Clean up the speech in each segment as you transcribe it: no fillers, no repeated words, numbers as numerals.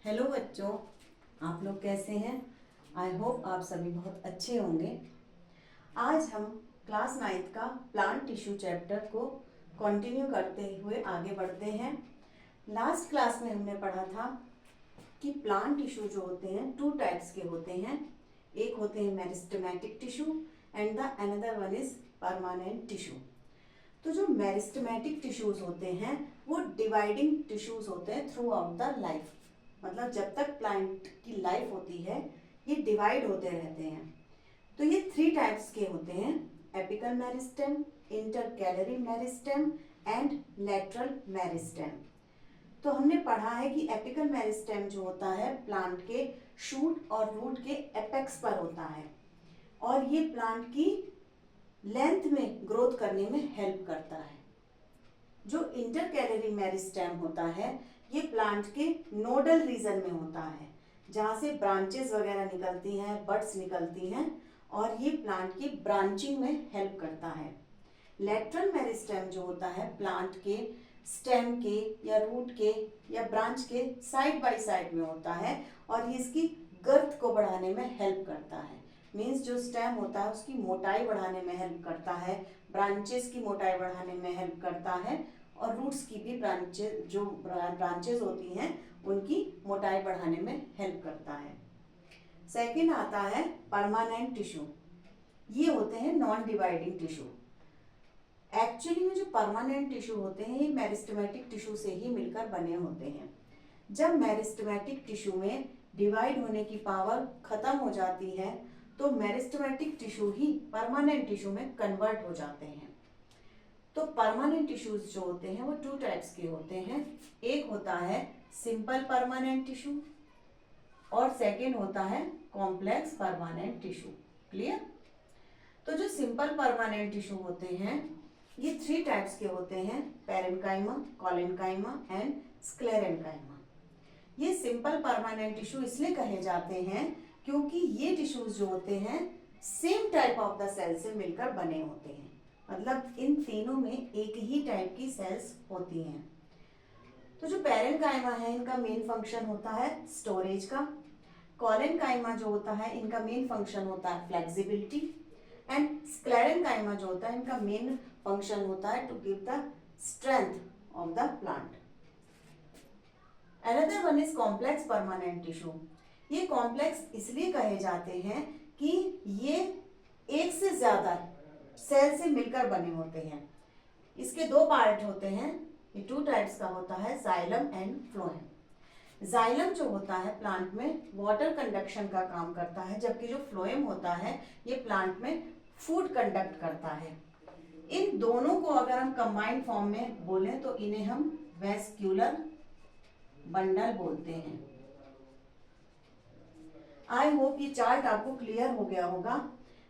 Hello बच्चों, आप लोग कैसे हैं? आई होप आप सभी बहुत अच्छे होंगे। आज हम क्लास 9th का प्लांट टिश्यू चैप्टर को कंटिन्यू करते हुए आगे बढ़ते हैं। लास्ट क्लास में हमने पढ़ा था कि प्लांट टिश्यू जो होते हैं टू टाइप्स के होते हैं। एक होते हैं meristematic tissue and the another one is permanent tissue. तो जो मेरिस्टेमेटिक टिश्यूज होते हैं वो डिवाइडिंग टिश्यूज होते हैं थ्रू आउट द लाइफ। मतलब जब तक प्लांट की लाइफ होती है ये डिवाइड होते रहते हैं। तो ये 3 टाइप्स के होते हैं: apical meristem, intercalary meristem and lateral meristem. तो हमने पढ़ा है कि एपिकल मेरिस्टेम जो होता है प्लांट के शूट और रूट के एपेक्स पर होता है और ये प्लांट की लेंथ में ग्रोथ करने में हेल्प करता है। जो इंटरकैलरी मेरिस्टेम होता है ये प्लांट के नोडल रीजन में होता है, जहाँ से ब्रांचेस वगैरह निकलती हैं, बड्स निकलती हैं और ये प्लांट की ब्रांचिंग में हेल्प करता है। लेटरल मेरिस्टेम जो होता है प्लांट के स्टेम के या रूट के या ब्रांच के साइड बाय साइड में होता है और ये इसकी गर्थ को बढ़ाने में हेल्प करता है। मीन्स जो स्टेम होता है उसकी मोटाई बढ़ाने में हेल्प करता है, ब्रांचेस की मोटाई बढ़ाने में हेल्प करता है और रूट्स की भी ब्रांचेस होती हैं उनकी मोटाई बढ़ाने में हेल्प करता है। सेकेंड आता है परमानेंट टिश्यू। ये होते हैं नॉन डिवाइडिंग टिश्यू। एक्चुअली में जो परमानेंट टिश्यू होते हैं ये मेरिस्टेमेटिक टिश्यू से ही मिलकर बने होते हैं। जब मेरिस्टेमेटिक टिश्यू में डिवाइड होने की पावर खत्म हो जाती है तो मेरिस्टेमेटिक टिश्यू ही परमानेंट टिश्यू में कन्वर्ट हो जाते हैं। तो परमानेंट टिश्यूज जो होते हैं वो 2 टाइप्स के होते हैं। एक होता है सिंपल परमानेंट टिश्यू और सेकेंड होता है कॉम्प्लेक्स परमानेंट टिश्यू। क्लियर? तो जो सिंपल परमानेंट टिश्यू होते हैं ये 3 टाइप्स के होते हैं: पैरेन्काइमा, कोलेन्काइमा एंड स्क्लेरेन्काइमा। ये सिंपल परमानेंट टिश्यू इसलिए कहे जाते हैं क्योंकि ये टिश्यूज जो होते हैं same type of the cell से मिलकर बने होते हैं। मतलब इन तीनों में एक ही टाइप की सेल्स होती हैं। तो जो पैरेन्काइमा है इनका मेन फंक्शन होता है स्टोरेज का। कोलेन्काइमा जो होता है इनका मेन फंक्शन होता है फ्लेक्सिबिलिटी एंड स्क्लेरेन्काइमा जो होता है इनका मेन फंक्शन होता है to give the strength of the plant. Another one is complex permanent tissue. ये कॉम्प्लेक्स इसलिए कहे जाते हैं कि ये एक से ज्यादा सेल से मिलकर बने होते हैं। इसके 2 पार्ट होते हैं। ये 2 टाइप्स का होता है, जाइलम एंड फ्लोएम। जाइलम जो होता है प्लांट में वाटर कंडक्शन का काम करता है, जबकि जो फ्लोएम होता है ये प्लांट में फूड कंडक्ट करता है। इन दोनों को अगर हम कंबाइंड फॉर्म में बोलें तो इन्हें हम वेस्क्यूलर बंडल बोलते हैं। आई होप ये चार्ट आपको क्लियर हो गया होगा।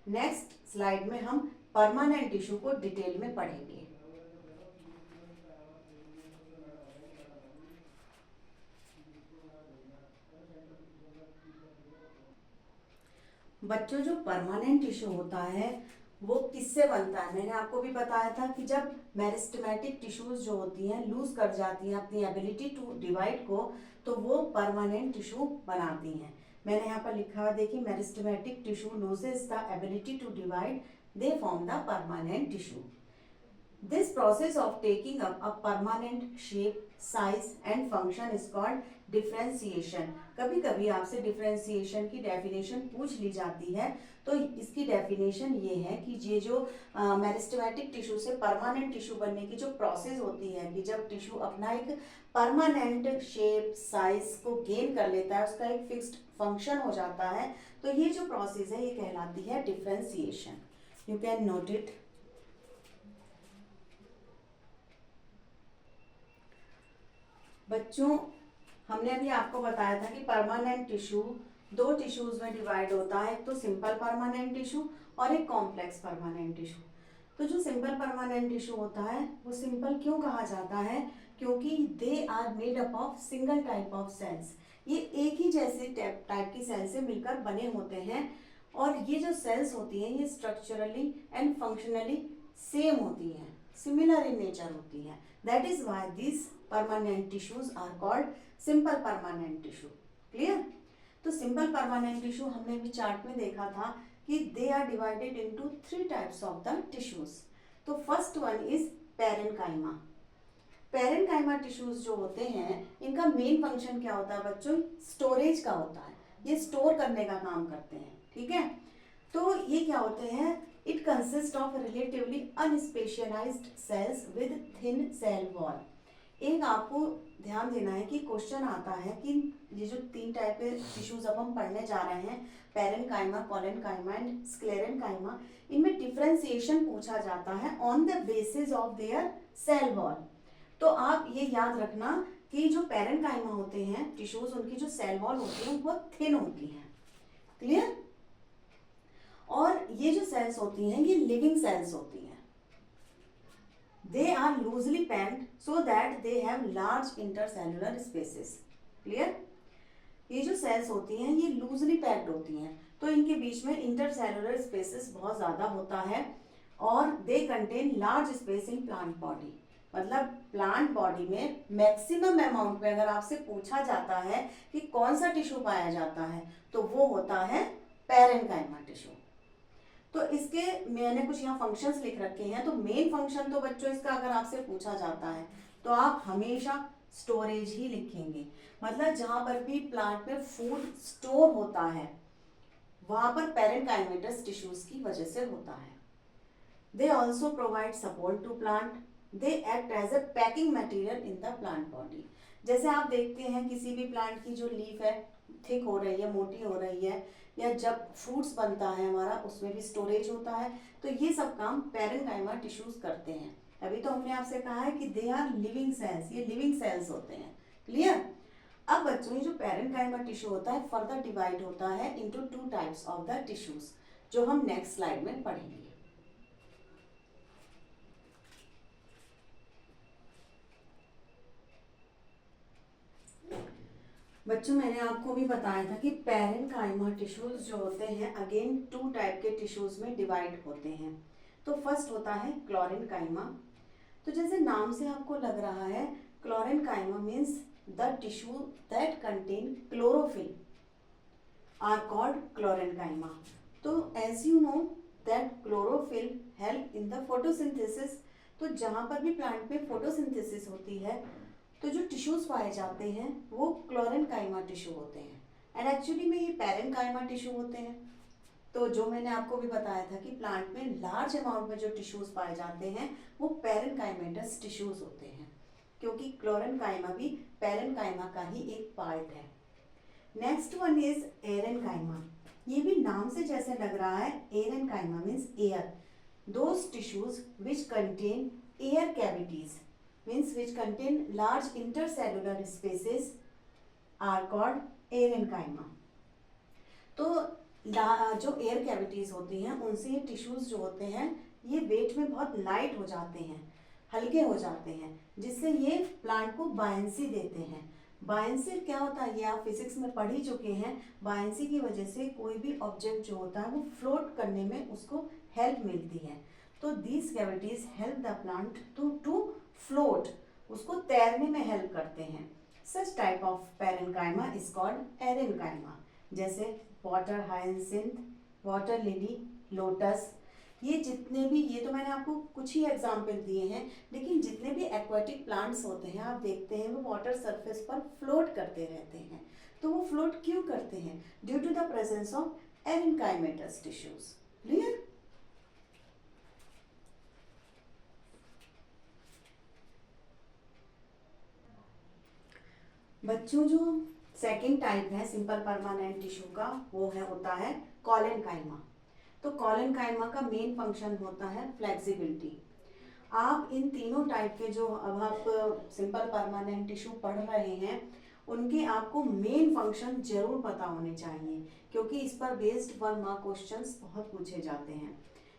नेक्स्ट स्लाइड में हम परमानेंट टिश्यू को डिटेल में पढ़ेंगे। बच्चों, जो परमानेंट टिश्यू होता है वो किससे बनता है? मैंने आपको भी बताया था कि जब मेरिस्टेमेटिक टिश्यूज जो होती हैं लूज कर जाती हैं अपनी एबिलिटी टू डिवाइड को तो वो परमानेंट टिश्यू बनाती हैं। मैंने यहाँ पर लिखा है, देखिए, meristematic tissue loses the ability to divide, they form the permanent tissue. This process of taking up a permanent shape, size and function is called differentiation. कभी कभी आपसे डिफरेंशिएशन की डेफिनेशन पूछ ली जाती है तो इसकी डेफिनेशन ये है कि ये जो मेरिस्टेमेटिक टिश्यू से परमानेंट टिश्यू बनने की जो प्रोसेस होती है कि जब टिश्यू अपना एक परमानेंट शेप साइज को गेन कर लेता है, उसका एक फिक्स्ड फंक्शन हो जाता है, तो ये जो प्रोसेस है ये कहलाती है differentiation. You can note it. बच्चों, हमने अभी आपको बताया था कि परमानेंट टिश्यू 2 टिश्यूज में डिवाइड होता है, एक तो सिंपल परमानेंट टिश्यू और एक कॉम्प्लेक्स परमानेंट टिश्यू। तो जो सिंपल परमानेंट टिश्यू होता है वो सिंपल क्यों कहा जाता है? क्योंकि they are made up of single type of cells. ये एक ही जैसे टाइप की सेल से मिलकर बने होते हैं और ये जो सेल्स होती हैं ये स्ट्रक्चरली एंड फंक्शनली सेम होती हैं, सिमिलर इन नेचर होती हैं। That is why this permanent tissues are called simple permanent tissue. Clear? तो सिंपल परमानेंट टिश्यू हमने भी चार्ट में देखा था कि they are divided into 3 types of the tissues. तो first one is parenchyma. Parenchyma tissues जो होते हैं इनका मेन फंक्शन क्या होता है बच्चों? स्टोरेज का होता है, ये स्टोर करने का काम करते हैं। ठीक है, तो ये क्या होते हैं? It consist of relatively unspecialised cells with thin cell wall. एक आपको ध्यान देना है कि क्वेश्चन आता है कि ये जो 3 टाइप के टिश्यूज अब हम पढ़ने जा रहे हैं, पेरेन्काइमा, कोलेन्काइमा एंड स्क्लेरेन्काइमा, इनमें डिफरेंशिएशन पूछा जाता है on the basis of their cell wall. तो आप ये याद रखना कि जो पेरेन्काइमा होते हैं टिश्यूज, उनकी जो सेल वॉल होती है वो थिन होती है। क्लियर? और ये जो सेल्स होती हैं ये लिविंग सेल्स होती हैं। They are loosely packed so that they have large intercellular spaces. Clear? ये जो सेल्स होती हैं ये लूजली पैक्ड होती हैं, तो इनके बीच में इंटरसेलुलर स्पेसेस बहुत ज़्यादा होता है और they contain large space in plant body. मतलब प्लांट बॉडी में मैक्सिमम अमाउंट में अगर आपसे पूछा जाता है कि कौन सा टिश्यू पाया जाता है तो वो होता है पेरेन्काइमा टिश्यू। तो इसके मैंने कुछ यहाँ फंक्शंस लिख रखे हैं। तो मेन फंक्शन तो बच्चों इसका अगर आपसे पूछा जाता है तो आप हमेशा स्टोरेज ही लिखेंगे। मतलब जहाँ पर भी प्लांट में फूड स्टोर होता है वहाँ पर पेरेन्काइमेटस टिश्यूज की वजह से होता है। They also provide support to plant. They act as a packing material in the plant body. जैसे आप देखते हैं किसी भी प्लांट की जो लीफ है थिक हो रही है, मोटी हो रही है, या जब फ्रूट्स बनता है हमारा उसमें भी स्टोरेज होता है, तो ये सब काम पेरेन्काइमा टिश्यूज करते हैं। अभी तो हमने आपसे कहा है कि दे आर लिविंग सेल्स, ये लिविंग सेल्स होते हैं। क्लियर? अब बच्चों ये जो पेरेन्काइमा टिश्यू होता है फर्दर डिवाइड होता है into 2 types of the tissues, जो हम नेक्स्ट स्लाइड में पढ़ेंगे। बच्चों मैंने आपको भी बताया था कि पेरेन्काइमा टिश्यूज जो होते हैं अगेन 2 टाइप के टिश्यूज में डिवाइड होते हैं। तो फर्स्ट होता है क्लोरेन्काइमा। तो जैसे नाम से आपको लग रहा है, chlorenchyma means the tissue that contain chlorophyll are called chlorenchyma. तो as you know that chlorophyll help in the photosynthesis. तो जहाँ पर भी प्लांट में फोटोसिंथेसिस होती है तो जो टिश्यूज पाए जाते हैं वो क्लोरेन्काइमा टिश्यू होते हैं, एंड एक्चुअली में ये पेरेन्काइमा टिश्यू होते हैं। तो जो मैंने आपको भी बताया था कि प्लांट में लार्ज अमाउंट में जो टिश्यूज पाए जाते हैं वो पेरेन्काइमेटस टिश्यूज होते हैं, क्योंकि क्लोरेन्काइमा भी पेरेन्काइमा का ही एक पार्ट है। Next one is एरेन्काइमा। ये भी नाम से जैसे लग रहा है, एरेन्काइमा means air. Those tissues which contain air cavities means which contain large intercellular spaces are called एरेन्काइमा। तो जो एयर कैविटीज होती हैं उनसे ये टिश्यूज जो होते हैं ये वेट में बहुत लाइट हो जाते हैं, हल्के हो जाते हैं, जिससे ये प्लांट को बायंसी देते हैं। बायंसी क्या होता है ये आप फिजिक्स में पढ़ ही चुके हैं। बायंसी की वजह से कोई भी ऑब्जेक्ट जो होता है वो फ्लोट करने में उसको हेल्प मिलती है। तो these cavities help the plant to float, उसको तैरने में हेल्प करते हैं। Such type of parenchyma is called aerenchyma, जैसे water hyacinth, water lily, lotus. ये जितने भी, ये तो मैंने आपको कुछ ही एग्जाम्पल दिए हैं, लेकिन जितने भी एक्वाटिक प्लांट्स होते हैं आप देखते हैं वो वाटर सरफेस पर फ्लोट करते रहते हैं। तो वो फ्लोट क्यों करते हैं? Due to the presence of aerenchymatous tissues. Clear? बच्चों जो सेकेंड टाइप है सिंपल परमानेंट टिश्यू का वो है होता है कोलेन्काइमा। तो कोलेन्काइमा का मेन फंक्शन होता है फ्लेक्सिबिलिटी। आप इन तीनों टाइप के जो अब आप सिंपल परमानेंट टिश्यू पढ़ रहे हैं उनके आपको मेन फंक्शन जरूर पता होने चाहिए, क्योंकि इस पर बेस्ड 1 मार्क क्वेश्चंस बहुत पूछे जाते हैं।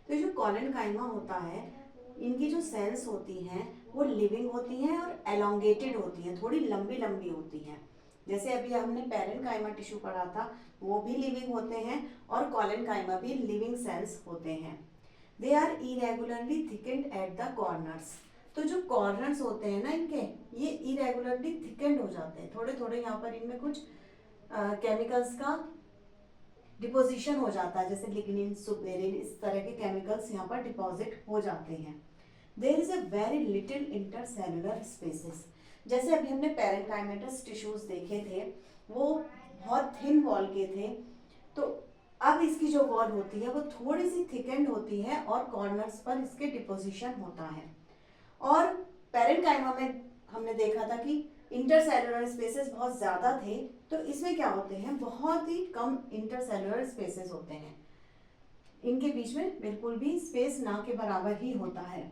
तो जो कोलेन्काइमा होता है इनकी जो सेल्स होती हैं वो लिविंग होती हैं और एलोंगेटेड होती हैं, थोड़ी लंबी लंबी होती हैं। जैसे अभी हमने पेरेन्काइमा टिश्यू पढ़ा था वो भी लिविंग होते हैं और कोलेन्काइमा भी लिविंग सेल्स होते हैं। They are irregularly thickened at the corners. तो जो कॉर्नर्स होते हैं ना इनके, ये इरेगुलरली थिकेंड हो जाते हैं, थोड़े थोड़े यहाँ पर इनमें कुछ केमिकल्स का डिपोजिशन हो जाता है, जैसे लिग्निन, सुपेरिन, इस तरह के केमिकल्स यहाँ पर डिपॉजिट हो जाते हैं। There is a very little intercellular spaces. जैसे अभी हमने पैरेंकाइमेटस टिश्यूज देखे थे, वो बहुत थिन वॉल के थे, तो अब इसकी जो वॉल होती है वो थोड़ी सी थिकेंड होती है और कॉर्नर्स पर इसके डिपोजिशन होता है। और पैरेंकाइमा में हमने देखा था कि इंटरसेलुलर स्पेसेस बहुत ज़्यादा थे, तो इसमें क्या होते हैं, बहुत ही कम इंटरसेलुलर स्पेसेस होते हैं, इनके बीच में बिल्कुल भी स्पेस ना के बराबर ही होता है।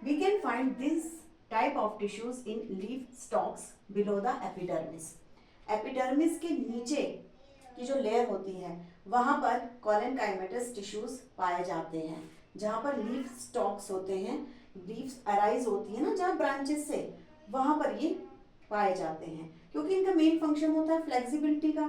We can find this type of tissues in leaf stalks below the epidermis. Epidermis के नीचे की जो लेयर होती है वहां पर कॉलेनकाइमेटस टिश्यूज पाए जाते हैं, जहां पर लीफ स्टॉक्स होते हैं, लीव्स अराइज होती है ना जहाँ ब्रांचेस से, वहां पर ये पाए जाते हैं, क्योंकि इनका मेन फंक्शन होता है फ्लेक्सिबिलिटी का।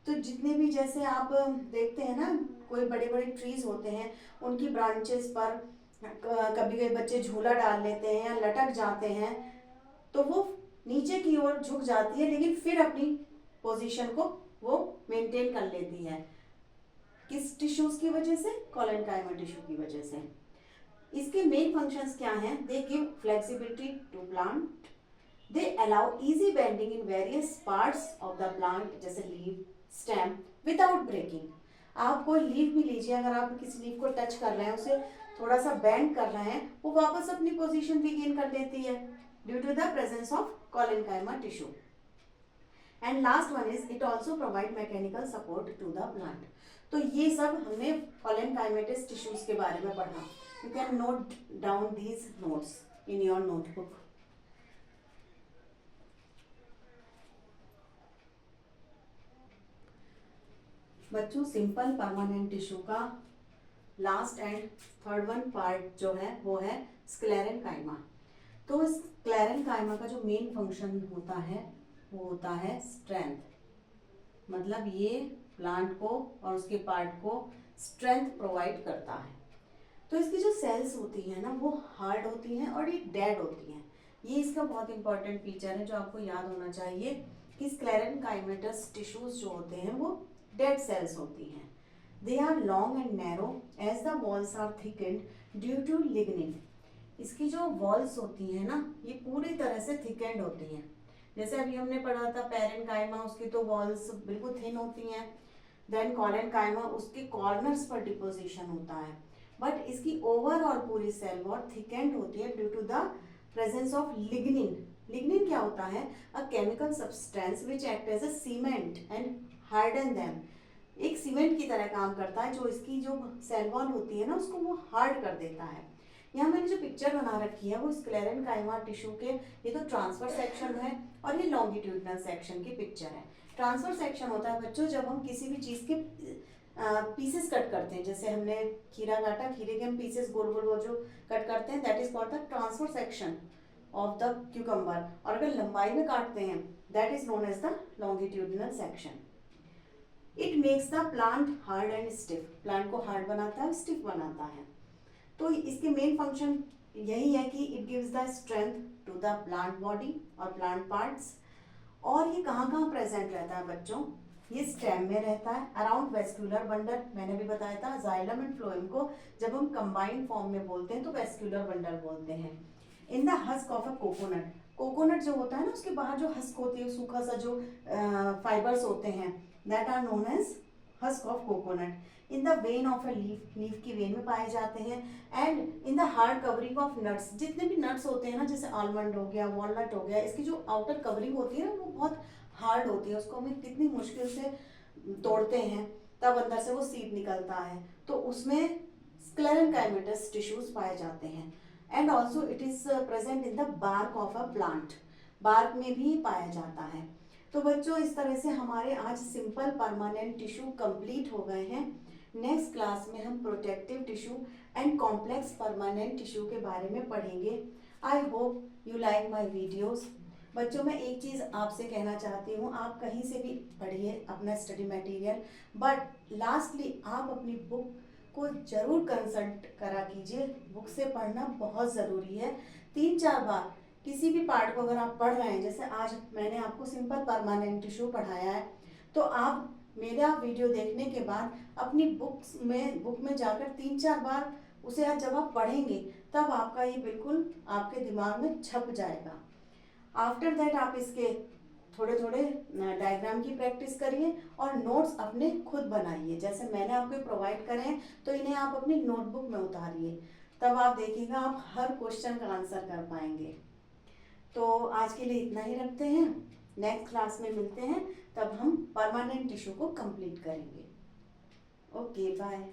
तो जितने भी जैसे आप देखते हैं ना, कोई बड़े बड़े ट्रीज होते हैं, उनकी ब्रांचेस पर कभी कभी बच्चे झूला डाल लेते हैं या लटक जाते हैं, तो वो नीचे की ओर झुक जाती है, लेकिन फिर अपनी पोजीशन को वो मेंटेन कर लेती है, किस टिश्यूज की वजह से, कॉलेनकाइमा टिश्यू की वजह से। इसके मेन फंक्शंस क्या हैं, they give flexibility to plant, they allow easy bending in various parts of the plant, जैसे लीव, स्टेम, विदाउट ब्रेकिंग। आप कोई लीफ भी लीजिए, अगर आप किसी लीफ को टच कर रहे हैं, उसे थोड़ा सा बेंड कर रहे हैं, वो वापस अपनी पोजीशन रिगेन कर लेती है due to the presence of collenchyma tissue. And last one is it also provide mechanical support to the plant. तो ये सब हमने कॉलेनकाइमेटस टिश्यूज के बारे में पढ़ा। You can note down these notes in your notebook. बच्चों, सिंपल परमानेंट टिश्यू का last and third one part जो है वो है स्क्लेरेनकाइमा। तो स्क्लेरेनकाइमा का जो मेन फंक्शन होता है वो होता है स्ट्रेंथ, मतलब ये प्लांट को और उसके पार्ट को स्ट्रेंथ प्रोवाइड करता है। तो इसकी जो सेल्स होती हैं ना वो हार्ड होती हैं और ये डेड होती हैं। ये इसका बहुत इंपॉर्टेंट फीचर है जो आपको याद होना चाहिए कि स्क्लेरेनकाइमेटस टिश्यूज जो होते हैं वो डेड सेल्स होती हैं। They are long and narrow as the walls are thickened due to lignin. इसकी जो वॉल्स होती हैं ना ये पूरी तरह से थिकेंड होती हैं। जैसे अभी हमने पढ़ा था पैरेंकाइमा, उसकी तो वॉल्स बिल्कुल थिन होती हैं। देन कॉलेनकाइमा, उसके कॉर्नर्स पर डिपोजिशन होता है, बट इसकी ओवरऑल पूरी सेल वॉल थिकेंड होती है due to the presence of lignin. Lignin क्या होता है, a chemical substance which act as a cement and harden them. एक सीमेंट की तरह काम करता है, जो इसकी जो सेल वॉल होती है ना उसको वो हार्ड कर देता है। यहाँ मैंने जो पिक्चर बना रखी है वो स्क्लेरेनकाइमा टिश्यू के, ये तो ट्रांसफर सेक्शन है और ये लॉन्गिट्यूडनल सेक्शन की पिक्चर है। ट्रांसफर सेक्शन होता है बच्चों जब हम किसी भी चीज़ के पीसेस कट करते हैं, जैसे हमने खीरा काटा, खीरे के हम पीसेस गोल गोल वो जो कट करते हैं, that is called the transfer section of the cucumber. और अगर लंबाई में काटते हैं that is known as the longitudinal section. It makes the plant hard and stiff, plant को हार्ड बनाता है, स्टिफ बनाता है। तो इसके मेन फंक्शन यही है कि it gives the strength to the plant body और प्लांट पार्ट्स। और ये कहाँ कहाँ प्रेजेंट रहता है बच्चों, ये स्टेम में रहता है, अराउंड वेस्क्यूलर बंडल, मैंने भी बताया था जाइलम एंड फ्लोएम को जब हम कंबाइंड फॉर्म में बोलते हैं तो वेस्क्यूलर बंडल बोलते हैं। In the husk of a coconut, coconut जो होता है ना उसके बाहर जो हस्क होती है, सूखा सा जो फाइबर्स होते हैं, that are known as husk of coconut. In the vein of a leaf, leaf की वेन में पाए जाते हैं। And in the hard covering of nuts, जितने भी नट्स होते हैं ना, जैसे आलमंड हो गया, वॉलनट हो गया, इसकी जो आउटर कवरिंग होती है ना वो बहुत हार्ड होती है, उसको हम कितनी मुश्किल से तोड़ते हैं तब अंदर से वो सीड निकलता है, तो उसमें स्क्लेरेनकाइमेटस टिश्यूज पाए जाते हैं। And also it is present in the bark of a plant, bark में भी पाया जाता है। तो बच्चों इस तरह से हमारे आज सिंपल परमानेंट टिश्यू कंप्लीट हो गए हैं। नेक्स्ट क्लास में हम protective tissue and complex permanent tissue के बारे में पढ़ेंगे। I hope you like my videos. बच्चों मैं एक चीज़ आपसे कहना चाहती हूँ, आप कहीं से भी पढ़िए अपना स्टडी मटेरियल, बट लास्टली आप अपनी बुक को ज़रूर कंसल्ट करा कीजिए। बुक से पढ़ना बहुत ज़रूरी है 3-4 बार किसी भी पार्ट को अगर आप पढ़ रहे हैं, जैसे आज मैंने आपको सिंपल परमानेंट टिश्यू पढ़ाया है, तो आप मेरा वीडियो देखने के बाद अपनी बुक में जाकर 3-4 बार उसे जब आप पढ़ेंगे तब आपका ये बिल्कुल आपके दिमाग में छप जाएगा। आफ्टर दैट आप इसके थोड़े थोड़े डायग्राम की प्रैक्टिस करिए और नोट्स अपने खुद बनाइए, जैसे मैंने आपको प्रोवाइड करे हैं तो इन्हें आप अपनी नोटबुक में उतारिए, तब आप देखिएगा आप हर क्वेश्चन का आंसर कर पाएंगे। तो आज के लिए इतना ही रखते हैं, नेक्स्ट क्लास में मिलते हैं, तब हम परमानेंट टिश्यू को कंप्लीट करेंगे। Okay bye.